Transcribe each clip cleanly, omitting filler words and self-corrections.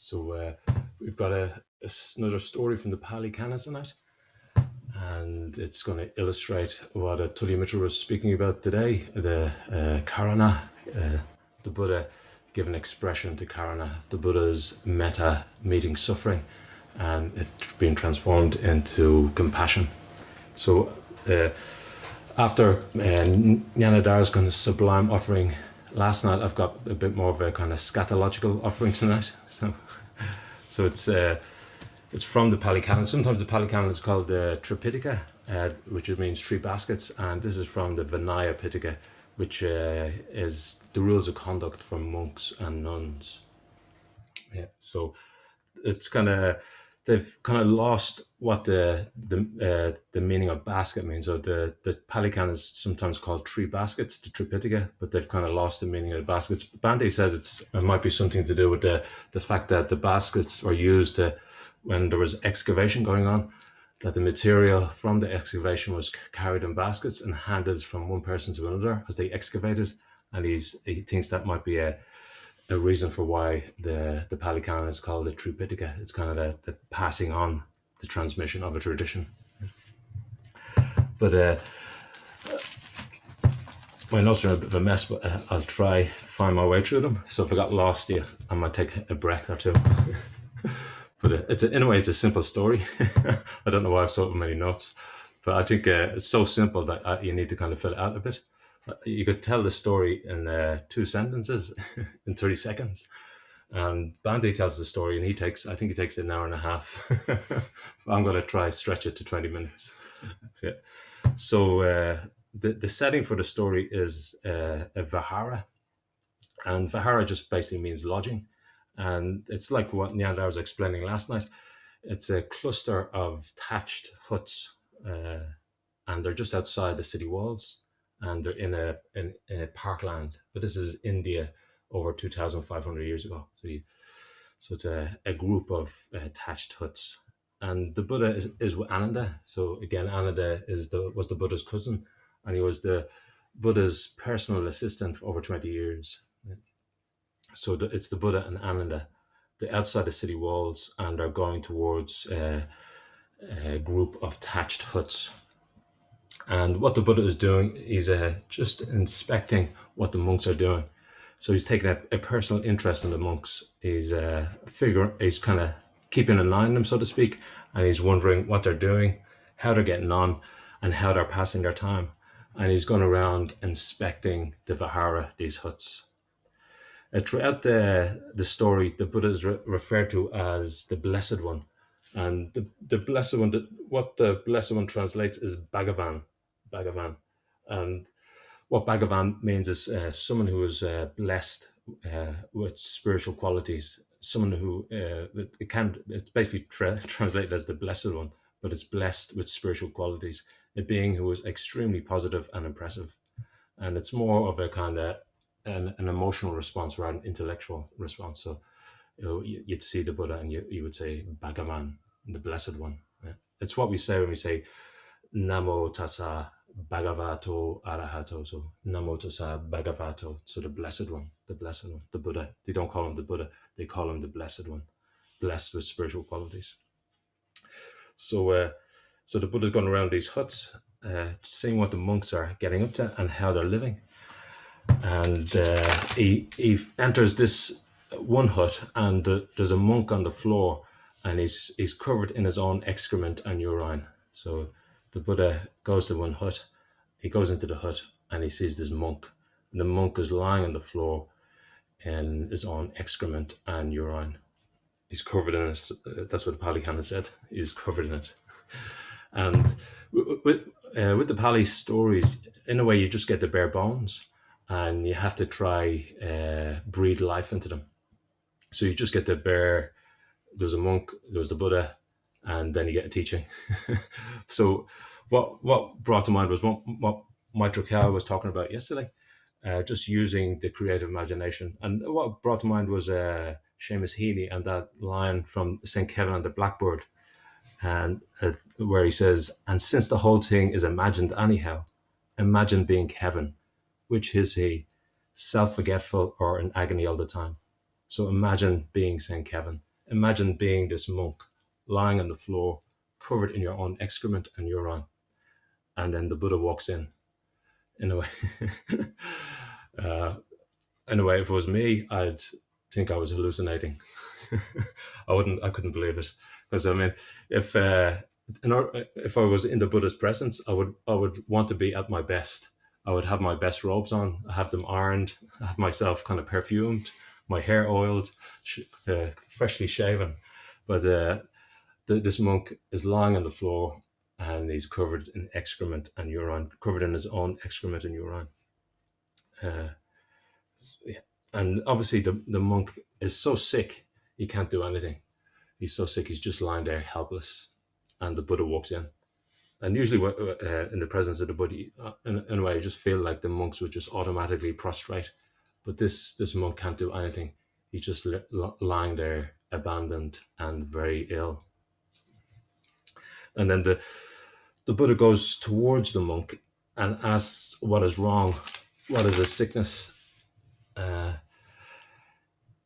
So we've got another story from the Pali Canon tonight, and it's going to illustrate what Tully Mitchell was speaking about today, the Karuna, the Buddha giving expression to Karuna, the Buddha's metta meeting suffering, and it being transformed into compassion. So after Nyanadara's kind of sublime offering last night, I've got a bit more of a kind of scatological offering tonight. So it's from the Pali Canon. Sometimes the Pali Canon is called the Tripitaka, which means three baskets, and this is from the Vinaya Pitaka, which is the rules of conduct for monks and nuns. Yeah, so it's kind of, they've kind of lost what the meaning of basket means. So the Pali Canon is sometimes called three baskets, the Tripitaka, but they've kind of lost the meaning of the baskets. Bande says it might be something to do with the fact that the baskets were used when there was excavation going on, that the material from the excavation was carried in baskets and handed from one person to another as they excavated. And he thinks that might be a reason for why the Pali Canon is called the Tripitaka. It's kind of the passing on, the transmission of a tradition. But my notes are a bit of a mess, but I'll try find my way through them. So if I got lost here, I might take a breath or two. But in a way, it's a simple story. I don't know why I've so many notes, but I think it's so simple that you need to kind of fill it out a bit. You could tell the story in 2 sentences in 30 seconds. And Bande tells the story, and I think he takes an hour and a half. I'm going to try stretch it to 20 minutes. Yeah. So the setting for the story is a vihara, and vihara just basically means lodging. And it's like what Nyandar was explaining last night. It's a cluster of thatched huts, and they're just outside the city walls, and they're in a parkland. But this is India over 2,500 years ago. So it's a group of thatched huts. And the Buddha is with Ananda. So again, Ananda was the Buddha's cousin, and he was the Buddha's personal assistant for over 20 years. So it's the Buddha and Ananda. They're outside the city walls and are going towards a group of thatched huts. And what the Buddha is doing, he's just inspecting what the monks are doing. So he's taking a personal interest in the monks. He's kind of keeping an eye on them, so to speak, and he's wondering what they're doing, how they're getting on, and how they're passing their time. And he's going around inspecting the vihara, these huts. Throughout the story, the Buddha is referred to as the Blessed One. And the Blessed One, what the Blessed One translates is Bhagavan. And what Bhagavan means is someone who is blessed with spiritual qualities. Someone who, it's basically translated as the Blessed One, but it's blessed with spiritual qualities. A being who is extremely positive and impressive. And it's more of a kind of an emotional response rather than intellectual response. So you'd see the Buddha and you would say Bhagavan, the Blessed One. Yeah. It's what we say when we say Namo Tassa Bhagavato Arahato. So Namo Tassa Bhagavato. So the Blessed One, the Buddha. They don't call him the Buddha, they call him the Blessed One, blessed with spiritual qualities. So the Buddha's going around these huts, seeing what the monks are getting up to and how they're living. And he enters this one hut, and there's a monk on the floor, and he's covered in his own excrement and urine. So the Buddha goes to one hut, he goes into the hut, and he sees this monk. And the monk is lying on the floor in his own excrement and urine. He's covered in it. That's what the Pali Canon said. He's covered in it. And with the Pali stories, in a way, you just get the bare bones. And you have to try breathe life into them. So you just get there was a monk, there was the Buddha, and then you get a teaching. So what brought to mind was what Maitreya Kya was talking about yesterday, just using the creative imagination. And what brought to mind was Seamus Heaney and that line from St. Kevin and the Blackbird, and where he says, "And since the whole thing is imagined anyhow, imagine being Kevin. Which is he, self-forgetful or in agony all the time? So imagine being St. Kevin. imagine being this monk lying on the floor, covered in your own excrement and urine, and then the Buddha walks in a way. uh, Anyway, if it was me, I'd think I was hallucinating. I couldn't believe it, because I mean, if if I was in the Buddha's presence, I would want to be at my best. I would have my best robes on, I have them ironed, I have myself kind of perfumed, my hair oiled, freshly shaven. But this monk is lying on the floor, and he's covered in excrement and urine, covered in his own excrement and urine. Uh, and obviously the monk is so sick, he can't do anything. He's so sick, he's just lying there helpless. And the Buddha walks in. And usually in the presence of the Buddha, in a way, I just feel like the monks would just automatically prostrate. But this monk can't do anything. He's just lying there, abandoned and very ill. And then the Buddha goes towards the monk and asks what is wrong, what is his sickness.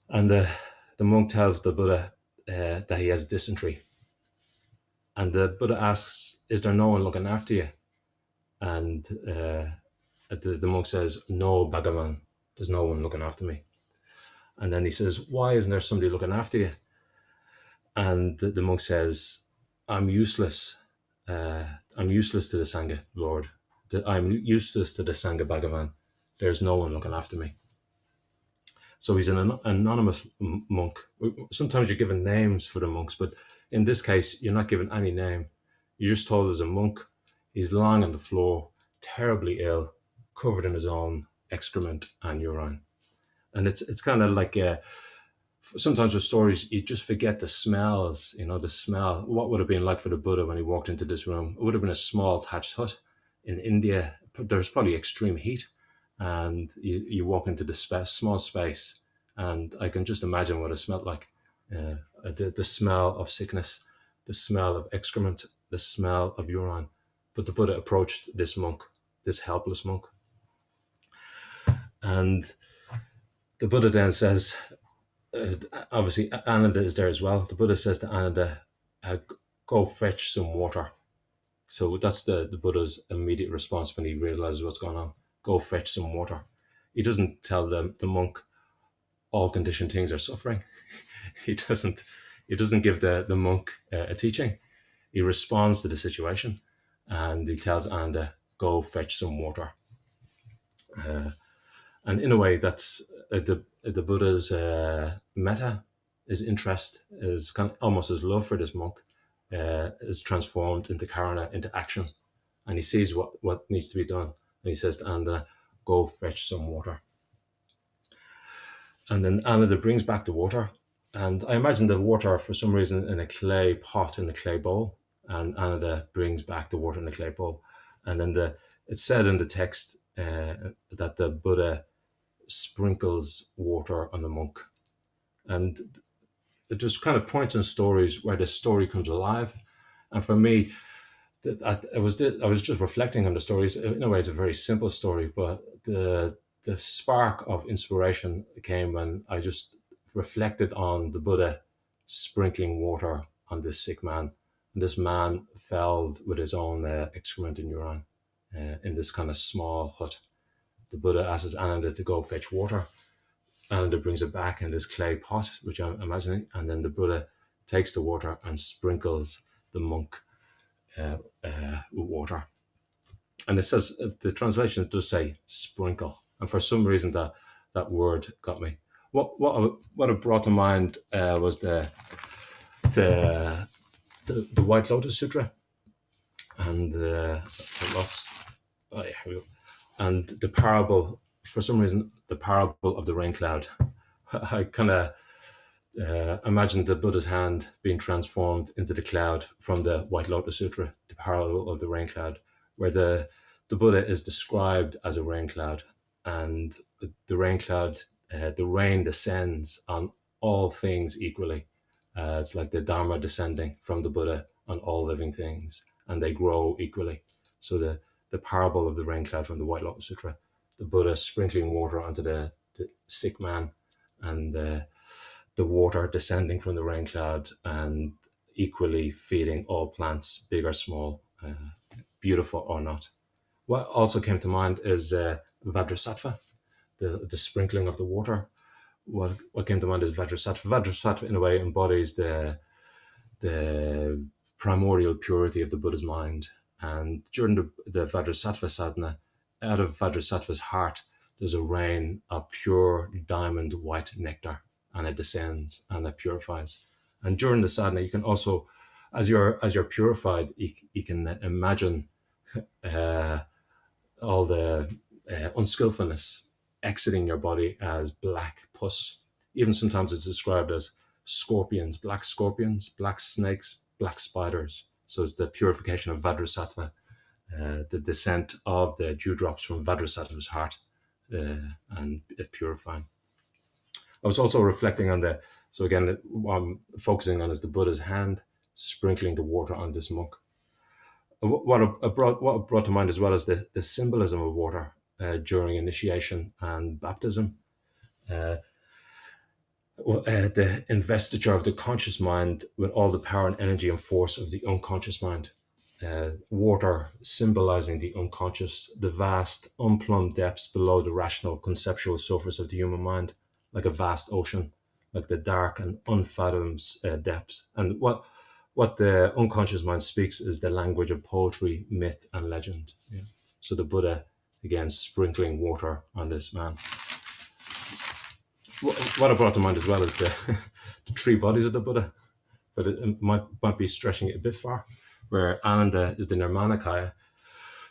And the monk tells the Buddha that he has dysentery. And the Buddha asks, is there no one looking after you? And the monk says, no, Bhagavan, there's no one looking after me. And then he says, why isn't there somebody looking after you? And the monk says, I'm useless. I'm useless to the Sangha, Lord. I'm useless to the Sangha, Bhagavan. There's no one looking after me. So he's an anonymous monk. Sometimes you're given names for the monks, but in this case, you're not given any name. You're just told as a monk, he's lying on the floor, terribly ill, covered in his own excrement and urine. And it's kind of like, sometimes with stories, you just forget the smells, the smell. What would have been like for the Buddha when he walked into this room? It would have been a small thatched hut. In India, there's probably extreme heat. And you walk into this small space, and I can just imagine what it smelled like. The smell of sickness, the smell of excrement, the smell of urine. But the Buddha approached this monk, this helpless monk. And the Buddha then says, obviously Ananda is there as well. The Buddha says to Ananda, go fetch some water. So that's the Buddha's immediate response when he realizes what's going on. Go fetch some water. He doesn't tell the monk all conditioned things are suffering. He doesn't give the monk a teaching. He responds to the situation, and he tells Ananda, go fetch some water. And in a way, that's the Buddha's metta, his interest, is kind of almost his love for this monk, is transformed into Karuna, into action. And he sees what needs to be done. And he says to Ananda, go fetch some water. And then Ananda brings back the water. And I imagine the water, for some reason, in a clay pot, in a clay bowl. And Ananda brings back the water in a clay bowl. And then it's said in the text that the Buddha sprinkles water on the monk. And it just kind of points in stories where the story comes alive. And for me, I was just reflecting on the stories. In a way, it's a very simple story, but the spark of inspiration came when I just reflected on the Buddha sprinkling water on this sick man. And this man fell with his own excrement and urine in this kind of small hut. The Buddha asks Ananda to go fetch water. Ananda brings it back in this clay pot, which I'm imagining, and then the Buddha takes the water and sprinkles the monk with water. And it says, the translation does say sprinkle, and for some reason that word got me. What it brought to mind was the White Lotus Sutra, and I lost. Oh yeah, here we go. And the parable, for some reason, the parable of the rain cloud. I kind of imagined the Buddha's hand being transformed into the cloud from the White Lotus Sutra, the parable of the rain cloud, where the Buddha is described as a rain cloud, and the rain cloud, the rain descends on all things equally. It's like the Dharma descending from the Buddha on all living things, and they grow equally. So the parable of the rain cloud from the White Lotus Sutra, the Buddha sprinkling water onto the sick man, and the water descending from the rain cloud and equally feeding all plants, big or small, beautiful or not. What also came to mind is Vajrasattva, the sprinkling of the water. What came to mind is Vajrasattva. Vajrasattva, in a way, embodies the primordial purity of the Buddha's mind. And during the Vajrasattva sadhana, out of Vajrasattva's heart, there's a rain of pure diamond white nectar, and it descends and it purifies. And during the sadhana, you can also, as you're purified, you can imagine uh, all the unskillfulness exiting your body as black pus. Even sometimes it's described as scorpions, black snakes, black spiders. So it's the purification of Vajrasattva, the descent of the dewdrops from Vajrasattva's heart, and it purifying. I was also reflecting on so again, what I'm focusing on is the Buddha's hand sprinkling the water on this monk. What it brought to mind as well is the symbolism of water during initiation and baptism. The investiture of the conscious mind with all the power and energy and force of the unconscious mind. Water symbolizing the unconscious, the vast, unplumbed depths below the rational, conceptual surface of the human mind, like a vast ocean, like the dark and unfathomed depths. And what the unconscious mind speaks is the language of poetry, myth, and legend. Yeah. So the Buddha, again, sprinkling water on this man. What I brought to mind as well is the three bodies of the Buddha, but it might be stretching it a bit far, where Ananda is the Nirmanakaya,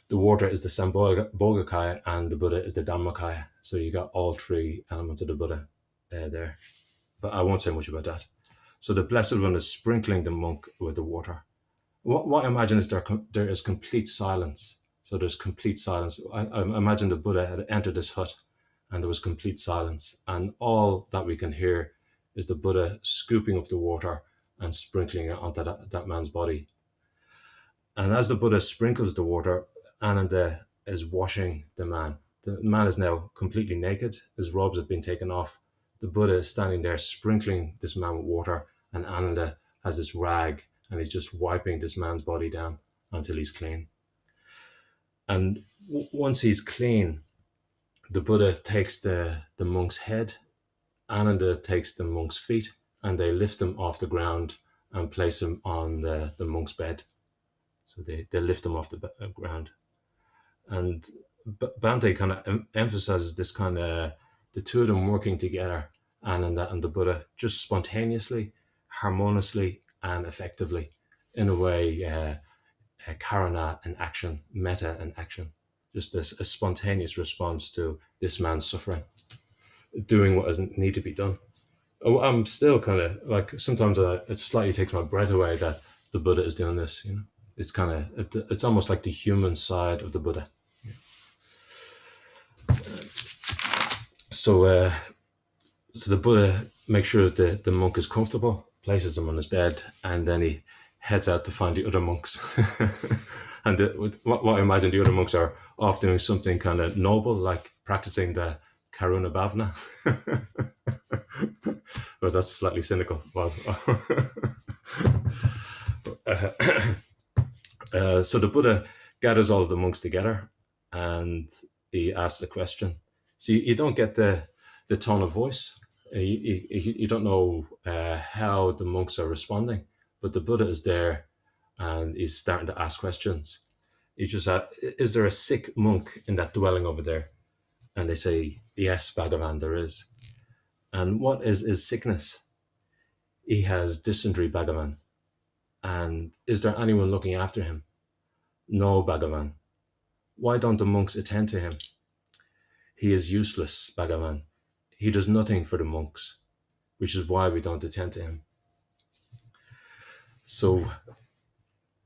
the water is the Sambhogakaya, and the Buddha is the Dhammakaya. So you got all three elements of the Buddha there. But I won't say much about that. So the Blessed One is sprinkling the monk with the water. What I imagine is there is complete silence. So there's complete silence. I imagine the Buddha had entered this hut and there was complete silence. And all that we can hear is the Buddha scooping up the water and sprinkling it onto that man's body. And as the Buddha sprinkles the water, Ananda is washing the man. The man is now completely naked. His robes have been taken off. The Buddha is standing there sprinkling this man with water, and Ananda has this rag and he's just wiping this man's body down until he's clean. And once he's clean, the Buddha takes the monk's head, Ananda takes the monk's feet, and they lift them off the ground and place them on the monk's bed. So they lift them off the ground. And Bhante kind of emphasizes this kind of, the two of them working together, Ananda and the Buddha, just spontaneously, harmoniously, and effectively, in a way, Karuna in action, metta in action, just a spontaneous response to this man's suffering, doing what doesn't need to be done. I'm still kind of like, sometimes it slightly takes my breath away that the Buddha is doing this, you know. It's kind of, it's almost like the human side of the Buddha. So the Buddha makes sure that the monk is comfortable, places him on his bed, and then he heads out to find the other monks. And what I imagine the other monks are off doing something kind of noble, like practicing the Karuna Bhavana. But that's slightly cynical. Well, so the Buddha gathers all of the monks together and he asks a question. So you don't get the tone of voice. You don't know how the monks are responding, but the Buddha is there and he's starting to ask questions. He just asked, is there a sick monk in that dwelling over there? And they say, yes, Bhagavan, there is. And what is his sickness? He has dysentery, Bhagavan. And is there anyone looking after him? No, Bhagavan. Why don't the monks attend to him? He is useless, Bhagavan. He does nothing for the monks, which is why we don't attend to him. So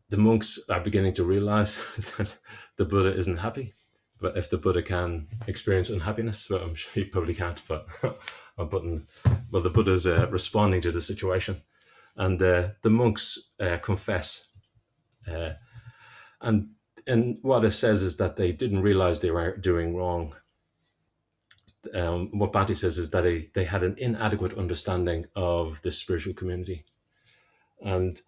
the monks are beginning to realize that the Buddha isn't happy. But if the Buddha can experience unhappiness, well, I'm sure he probably can't, but the Buddha's responding to the situation. And the monks confess. And what it says is that they didn't realize they were doing wrong. what Bhante says is that they had an inadequate understanding of the spiritual community. And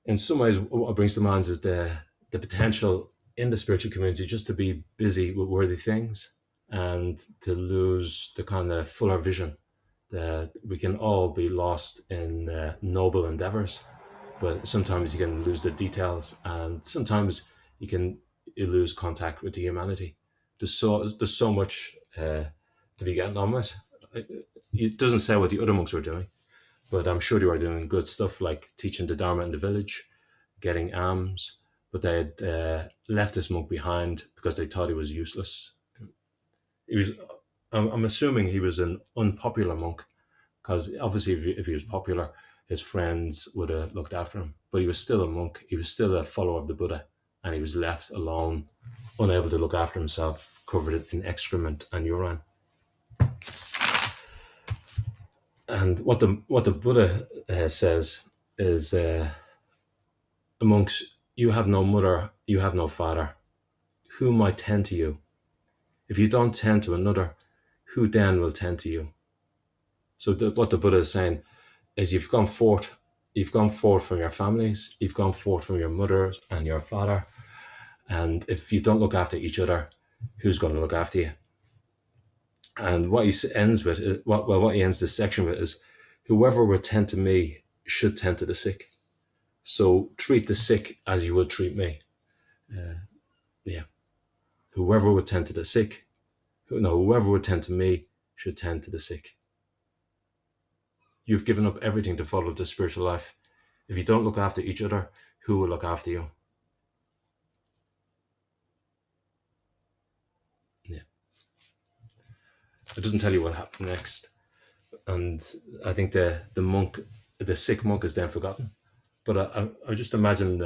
in some ways, what it brings to mind is the potential in the spiritual community just to be busy with worthy things and to lose the kind of fuller vision that we can all be lost in noble endeavors, but sometimes you can lose the details, and sometimes you lose contact with the humanity. There's so much to be getting on with. It doesn't say what the other monks were doing, but I'm sure they were doing good stuff like teaching the Dharma in the village, getting alms, but they had left this monk behind because they thought he was useless. I'm assuming he was an unpopular monk, because obviously if he was popular, his friends would have looked after him. But he was still a monk. He was still a follower of the Buddha, and he was left alone, unable to look after himself, covered in excrement and urine. And what the Buddha says is, monks, you have no mother, you have no father. Who might tend to you? If you don't tend to another, who then will tend to you? So what the Buddha is saying is, you've gone forth from your families, you've gone forth from your mother and your father, and if you don't look after each other, who's going to look after you? And what he ends with, what he ends this section with is, whoever will tend to me should tend to the sick. So treat the sick as you would treat me. Whoever would tend to the sick, whoever would tend to me should tend to the sick. You've given up everything to follow the spiritual life. If you don't look after each other, who will look after you? Yeah. It doesn't tell you what happened next. And I think the sick monk is then forgotten. But I just imagine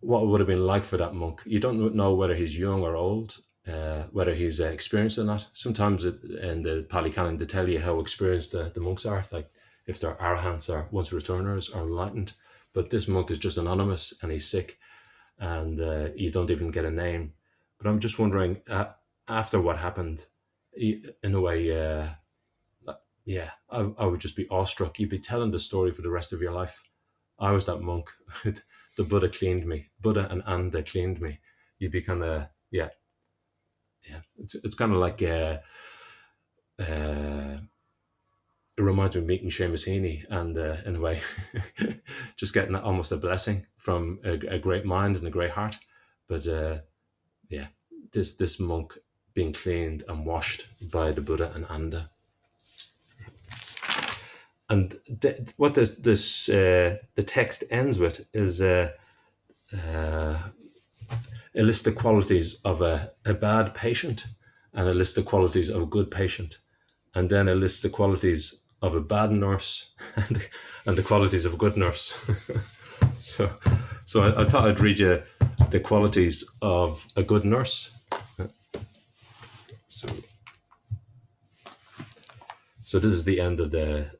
what it would have been like for that monk. You don't know whether he's young or old, whether he's experienced or not. Sometimes in the Pali Canon, they tell you how experienced the monks are, like if they're arahants or once returners or enlightened. But this monk is just anonymous and he's sick, and you don't even get a name. But I'm just wondering, after what happened, in a way, I would just be awestruck. You'd be telling the story for the rest of your life. I was that monk. The Buddha cleaned me. Buddha and Anda cleaned me. You'd be kind of, yeah. It's kind of like, it reminds me of meeting Seamus Heaney, and in a way, just getting almost a blessing from a great mind and a great heart. But this monk being cleaned and washed by the Buddha and Anda. And what the text ends with is a list of qualities of a bad patient, and a list of qualities of a good patient, and then a list of qualities of a bad nurse and the qualities of a good nurse. so I thought I'd read you the qualities of a good nurse. So this is the end of the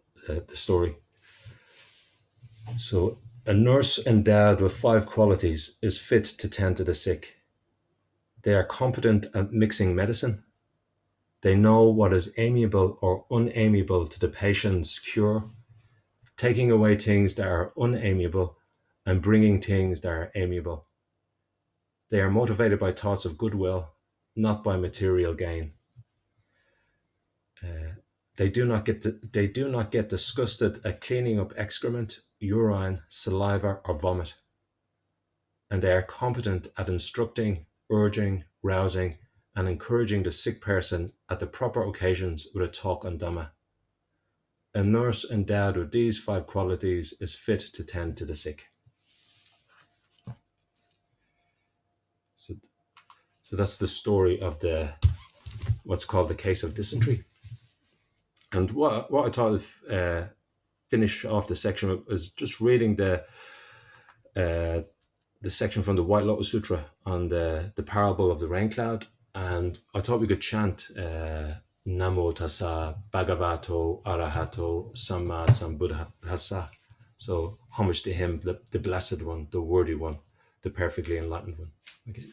story. So, a nurse endowed with 5 qualities is fit to tend to the sick. They are competent at mixing medicine. They know what is amiable or unamiable to the patient's cure, taking away things that are unamiable and bringing things that are amiable. They are motivated by thoughts of goodwill, not by material gain. They do not get disgusted at cleaning up excrement, urine, saliva, or vomit. And they are competent at instructing, urging, rousing, and encouraging the sick person at the proper occasions with a talk on Dhamma. A nurse endowed with these 5 qualities is fit to tend to the sick. So that's the story of what's called the case of dysentery. And what I thought of finish off the section was just reading the section from the White Lotus Sutra on the parable of the rain cloud. And I thought we could chant Namo Tassa Bhagavato Arahato Samma Sambuddhassa. So homage to him, the blessed one, the worthy one, the perfectly enlightened one. Okay.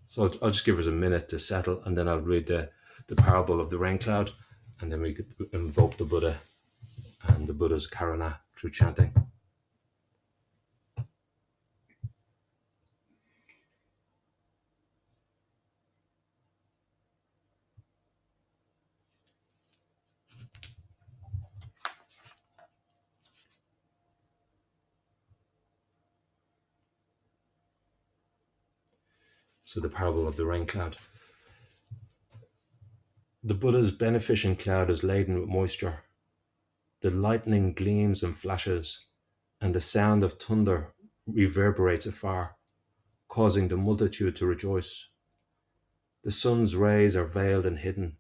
So I'll just give us a minute to settle, and then I'll read the the parable of the rain cloud, and then we could invoke the Buddha and the Buddha's Karuna through chanting. So the parable of the rain cloud. The Buddha's beneficent cloud is laden with moisture. The lightning gleams and flashes, and the sound of thunder reverberates afar, causing the multitude to rejoice. The sun's rays are veiled and hidden.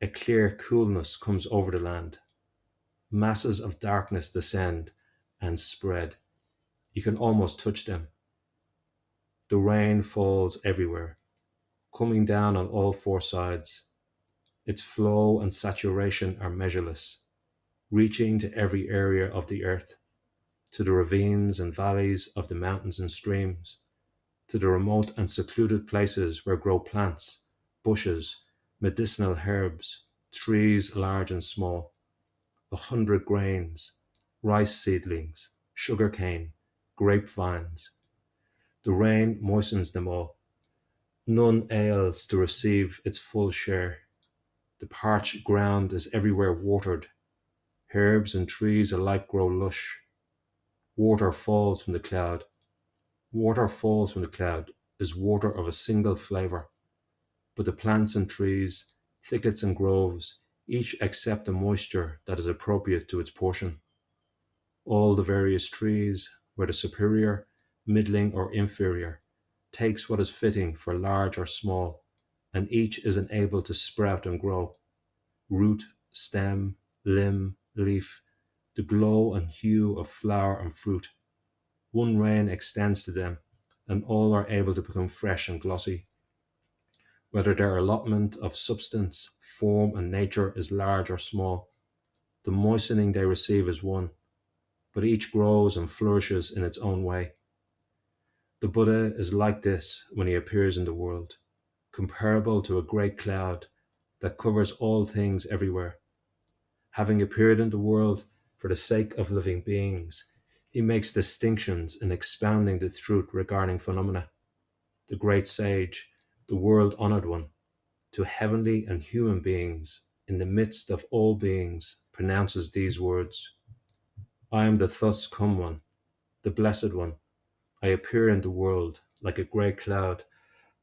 A clear coolness comes over the land. Masses of darkness descend and spread. You can almost touch them. The rain falls everywhere, coming down on all four sides. Its flow and saturation are measureless, reaching to every area of the earth, to the ravines and valleys of the mountains and streams, to the remote and secluded places where grow plants, bushes, medicinal herbs, trees large and small, 100 grains, rice seedlings, sugar cane, grapevines. The rain moistens them all. None ails to receive its full share. The parched ground is everywhere watered. Herbs and trees alike grow lush. Water falls from the cloud. Water falls from the cloud is water of a single flavour. But the plants and trees, thickets and groves, each accept the moisture that is appropriate to its portion. All the various trees, whether superior, middling, or inferior, takes what is fitting for large or small, and each is enabled to sprout and grow. Root, stem, limb, leaf, the glow and hue of flower and fruit. One rain extends to them, and all are able to become fresh and glossy. Whether their allotment of substance, form, and nature is large or small, the moistening they receive is one, but each grows and flourishes in its own way. The Buddha is like this when he appears in the world, comparable to a great cloud that covers all things everywhere. Having appeared in the world for the sake of living beings, he makes distinctions in expounding the truth regarding phenomena. The great sage, the world-honored one, to heavenly and human beings, in the midst of all beings, pronounces these words: I am the thus come one, the blessed one. I appear in the world like a great cloud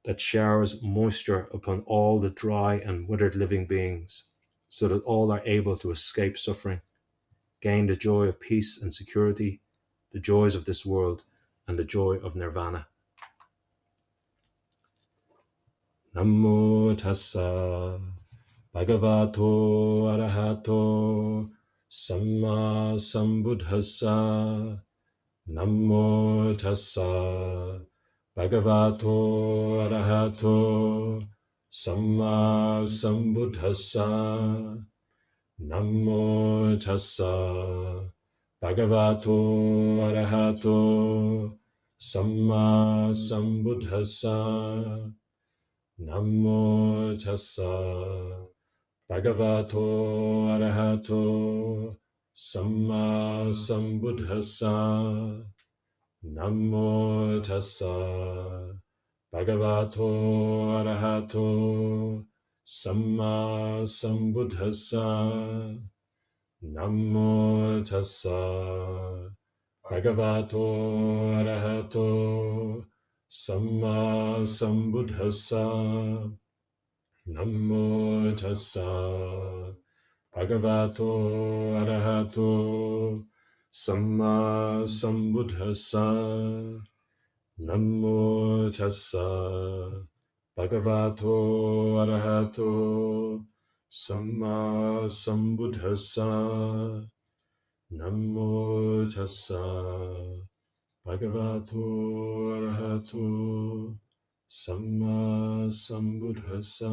that showers moisture upon all the dry and withered living beings, so that all are able to escape suffering, gain the joy of peace and security, the joys of this world, and the joy of nirvana. Namo tassa bhagavato arahato samma sambuddhassa. Namo tassa bhagavato arahato samma sambuddhassa. Namo tassa bhagavato arahato samma sambuddhassa. Namo tassa bhagavato arahato samma sambuddhassa. Namo tassa bhagavato arahato samma sambuddhassa. Namo tassa bhagavato arahato samma sambuddhassa. Namo tassa bhagavato arahato samma sambuddhassa. Namo tassa bhagavato arahato samma sambuddhassa. Namo tassa bhagavato arahato samma sambuddhassa.